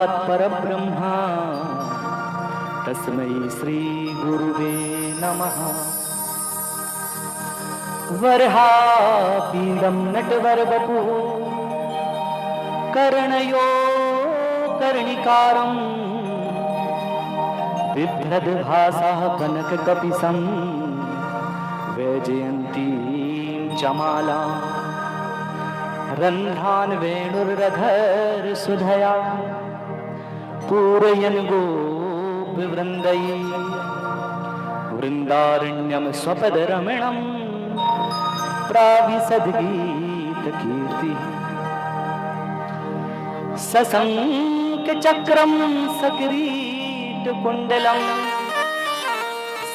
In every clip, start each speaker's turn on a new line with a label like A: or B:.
A: परब्रह्मा तस्मै श्री गुरुवे नमः। वरहापीडं नटवरवपुः कर्णयो कर्णिकारं बिभ्रद्भासः कनककपिशं वैजयन्तीं च मालां रन्ध्रान् वेणुर्रधरसुधया पूरयन् गोपवृन्दैः वृन्दारण्यं स्वपदरमणं प्राविशद्गीतकीर्तिः। सशङ्खचक्रं सकिरीटकुण्डलं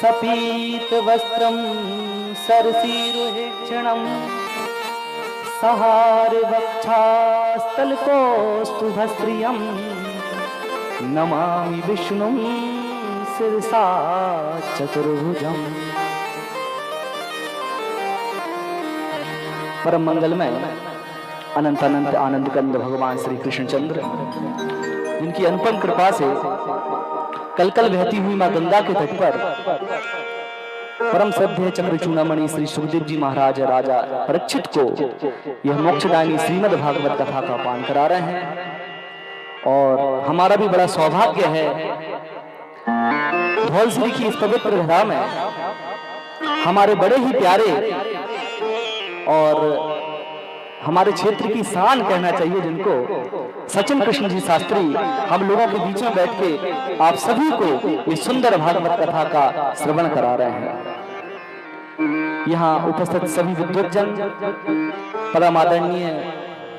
A: सपीतवस्त्रं सरसीरुहेक्षणं सहारवक्षास्थलकौस्तुभश्रियं नमामि विष्णुं शिरसा चतुर्भुजम्। परम मंगलमय अनंत अनंत आनंद कंद भगवान श्री कृष्णचंद्र, जिनकी अनुपम कृपा से कल कल बहती हुई मां गंगा के तट पर परम श्रद्धेय चंद्रचूड़ामणि श्री सुखदेव जी महाराज राजा परीक्षित को यह मोक्षदायिनी श्रीमद् भागवत कथा का पान करा रहे हैं। और हमारा भी बड़ा सौभाग्य है धौलसिरी की इस पवित्र धरा में हमारे बड़े ही प्यारे और हमारे क्षेत्र की शान कहना चाहिए जिनको सचिन कृष्ण जी शास्त्री हम लोगों के बीच में बैठ के आप सभी को इस सुंदर भागवत कथा का श्रवण करा रहे हैं। यहाँ उपस्थित सभी विद्वज्जन, परम आदरणीय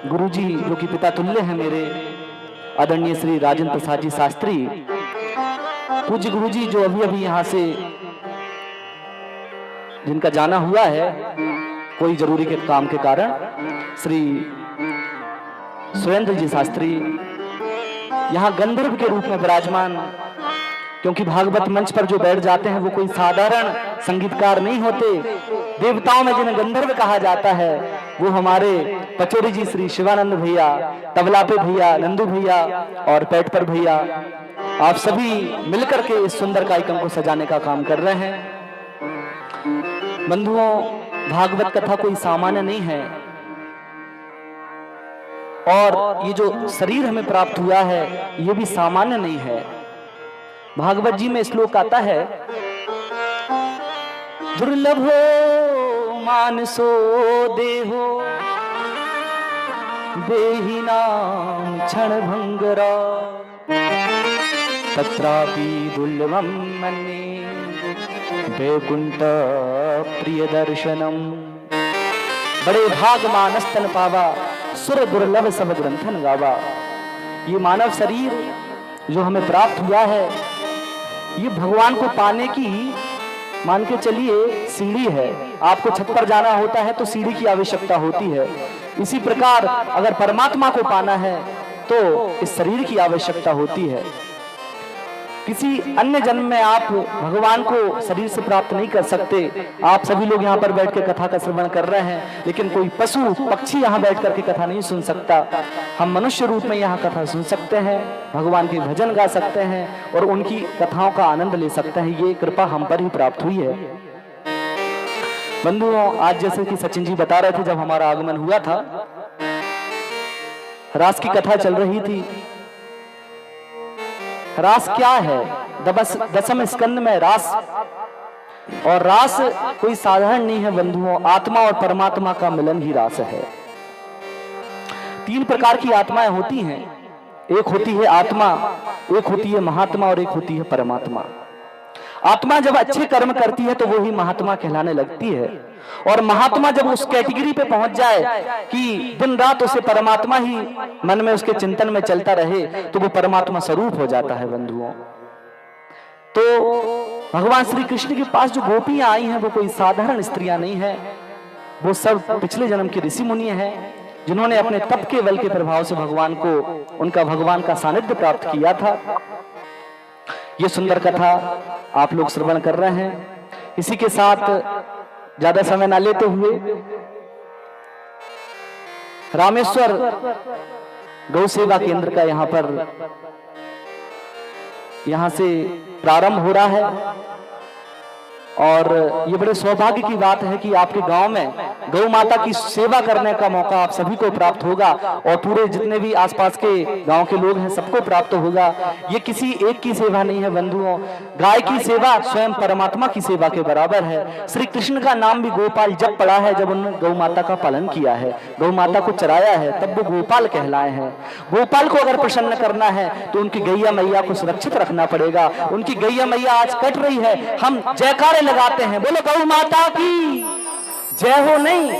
A: गुरु जी जो कि पिता तुल्य हैं मेरे, आदरणीय श्री राजेंद्र प्रसाद जी शास्त्री, पूज्य गुरु जी जो अभी अभी यहाँ से जिनका जाना हुआ है कोई जरूरी के काम के कारण, श्री सुरेंद्र जी शास्त्री यहाँ गंधर्व के रूप में विराजमान, क्योंकि भागवत मंच पर जो बैठ जाते हैं वो कोई साधारण संगीतकार नहीं होते। देवताओं में जिन्हें गंधर्व कहा जाता है वो हमारे पचोरी जी श्री शिवानंद भैया, तबला पे भैया, नंदू भैया और पेट पर भैया, आप सभी मिलकर के इस सुंदर कार्यक्रम को सजाने का काम कर रहे हैं। बंधुओं, भागवत कथा कोई सामान्य नहीं है और ये जो शरीर हमें प्राप्त हुआ है ये भी सामान्य नहीं है। भागवत जी में श्लोक आता है, दुर्लभो मानसो देहो देहिनां क्षणभंगरा तत्रापि दुर्लभं मन्ये वैकुंठ प्रिय दर्शनम। बड़े भाग मानस्तन पावा सुर दुर्लभ सब ग्रंथन गावा। ये मानव शरीर जो हमें प्राप्त हुआ है ये भगवान को पाने की मान के चलिए सीढ़ी है। आपको छत पर जाना होता है तो सीढ़ी की आवश्यकता होती है। इसी प्रकार अगर परमात्मा को पाना है तो इस शरीर की आवश्यकता होती है। किसी अन्य जन्म में आप भगवान को शरीर से प्राप्त नहीं कर सकते। आप सभी लोग यहाँ पर बैठ के कथा का श्रवण कर रहे हैं, लेकिन कोई पशु पक्षी यहाँ बैठ करके कथा नहीं सुन सकता। हम मनुष्य रूप में यहाँ कथा सुन सकते हैं, भगवान के भजन गा सकते हैं और उनकी कथाओं का आनंद ले सकते हैं। ये कृपा हम पर ही प्राप्त हुई है। बंधुओं, आज जैसे कि सचिन जी बता रहे थे, जब हमारा आगमन हुआ था रास की कथा चल रही थी। रास क्या है? दसम स्कंद में रास, और रास कोई साधारण नहीं है बंधुओं। आत्मा और परमात्मा का मिलन ही रास है। तीन प्रकार की आत्माएं होती हैं, एक होती है आत्मा, एक होती है महात्मा और एक होती है परमात्मा। आत्मा जब अच्छे कर्म करती है तो वो ही महात्मा कहलाने लगती है, और महात्मा जब उस कैटेगरी पे पहुंच जाए कि दिन रात उसे परमात्मा ही मन में उसके चिंतन में चलता रहे तो वो परमात्मा स्वरूप हो जाता है। बंधुओं, तो भगवान श्री कृष्ण के पास जो गोपियां आई हैं वो कोई साधारण स्त्रियां नहीं है, वो सब पिछले जन्म के ऋषि मुनि हैं जिन्होंने अपने तप के बल के प्रभाव से भगवान को, उनका भगवान का सानिध्य प्राप्त किया था। ये सुंदर कथा आप लोग श्रवण कर रहे हैं। इसी के साथ ज्यादा समय ना लेते हुए रामेश्वर गौ सेवा केंद्र का यहाँ पर यहाँ से प्रारंभ हो रहा है और ये बड़े सौभाग्य की बात है कि आपके गांव में गौ माता की सेवा करने का मौका आप सभी को प्राप्त होगा और पूरे जितने भी आसपास के गांव के लोग हैं सबको प्राप्त होगा। ये किसी एक की सेवा नहीं है बंधुओं, गाय की सेवा स्वयं परमात्मा की सेवा के बराबर है। श्री कृष्ण का नाम भी गोपाल जब पड़ा है जब उन्होंने गौ माता का पालन किया है, गौ माता को चराया है, तब वो गोपाल कहलाए हैं। गोपाल को अगर प्रसन्न करना है तो उनकी गैया मैया को सुरक्षित रखना पड़ेगा। उनकी गैया मैया आज कट रही है, हम जयकारे लगाते हैं, बोलो गौ माता की जय हो, नहीं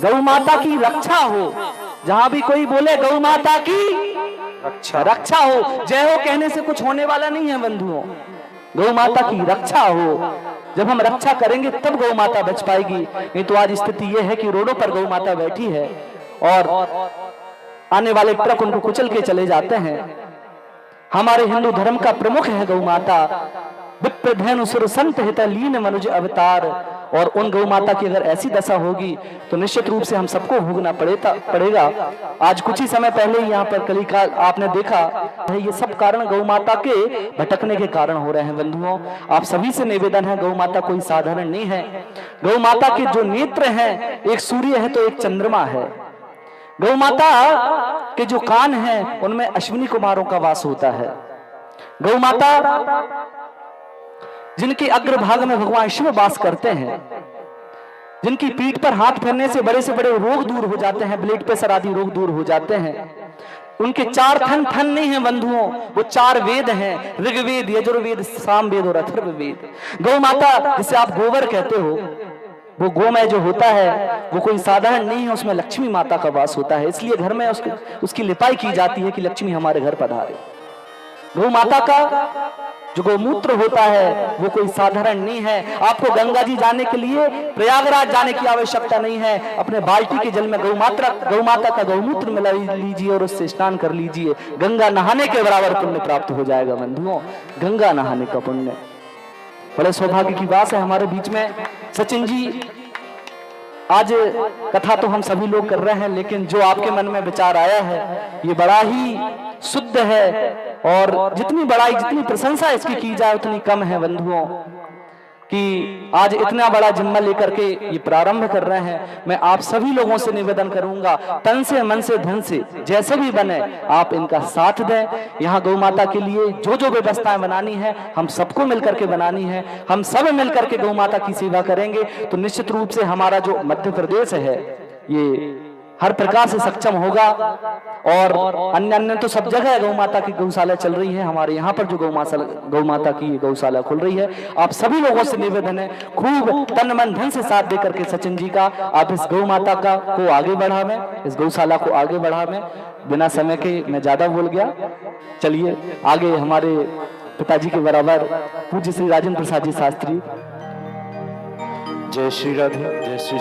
A: गौ माता की रक्षा हो। जहां भी कोई बोले गौ माता की रक्षा हो, जय हो कहने से कुछ होने वाला नहीं है बंधुओं, गौ माता की रक्षा हो। जब हम रक्षा करेंगे तब गौ माता बच पाएगी, नहीं तो आज स्थिति यह है कि रोडों पर गौ माता बैठी है और आने वाले ट्रक उनको कुचल के चले जाते हैं। हमारे हिंदू धर्म का प्रमुख है गौ माता, विप्रधेनु सुर संत हित लीन मनुज अवतार। और उन गौ माता की अगर ऐसी दशा होगी तो निश्चित रूप से हम सबको भोगना पड़ेगा। आज कुछ ही समय पहले ही यहाँ पर कलिकाल आपने देखा है, ये सब कारण गौ माता के भटकने के कारण हो रहे हैं बंधुओं। आप सभी से निवेदन है, गौ माता कोई साधारण नहीं है। गौ माता के जो नेत्र हैं, एक सूर्य है तो एक चंद्रमा है। गौ माता के जो कान हैं उनमें अश्विनी कुमारों का वास होता है। गौ माता जिनके अग्रभाग में भगवान शिव वास करते हैं, जिनकी पीठ पर हाथ फेरने से बड़े रोग दूर हो जाते हैं, ब्लड प्रेशर आदि रोग दूर हो जाते हैं। उनके 4 थन नहीं है बंधुओं, वो 4 वेद हैं, ऋग्वेद, यजुर्वेद, सामवेद और अथर्ववेद। गौ माता जिसे आप गोबर कहते हो, वो गोमय जो होता है वो कोई साधारण नहीं है, उसमें लक्ष्मी माता का वास होता है। इसलिए घर में उसकी लिपाई की जाती है कि लक्ष्मी हमारे घर पधारे। गौ माता का जो गौमूत्र होता है वो कोई साधारण नहीं है। आपको गंगा जी जाने के लिए प्रयागराज जाने की आवश्यकता नहीं है, अपने बाल्टी के जल में गौ माता का गौमूत्र मिला लीजिए और उससे स्नान कर लीजिए, गंगा नहाने के बराबर पुण्य प्राप्त हो जाएगा बंधुओं। गंगा नहाने का पुण्य बड़े सौभाग्य की बात है। हमारे बीच में सचिन जी, आज कथा तो हम सभी लोग कर रहे हैं, लेकिन जो आपके मन में विचार आया है ये बड़ा ही शुद्ध है और जितनी बड़ाई, जितनी प्रशंसा इसकी की जाए उतनी कम है बंधुओं, कि आज इतना बड़ा जिम्मा लेकर के ये प्रारंभ कर रहे हैं। मैं आप सभी लोगों से निवेदन करूंगा, तन से मन से धन से जैसे भी बने आप इनका साथ दें। यहाँ गौ माता के लिए जो जो व्यवस्थाएं बनानी है हम सबको मिलकर के बनानी है। हम सब मिलकर के गौ माता की सेवा करेंगे तो निश्चित रूप से हमारा जो मध्य प्रदेश है ये हर प्रकार से सक्षम होगा। और अन्य तो सब जगह गौ माता की गौशाला चल रही है, हमारे यहाँ पर जो गौ माता की गौशाला खुल रही है। आप सभी लोगों से निवेदन है, खूब तन मन धन से साथ देकर के सचिन जी का आप इस गौ माता का को आगे बढ़ावें, इस गौशाला को आगे बढ़ावें। बिना समय के मैं ज्यादा बोल गया, चलिए आगे हमारे पिताजी के बराबर पूज्य श्री राजेंद्र प्रसाद जी शास्त्री।
B: जय श्री राधे, जय श्री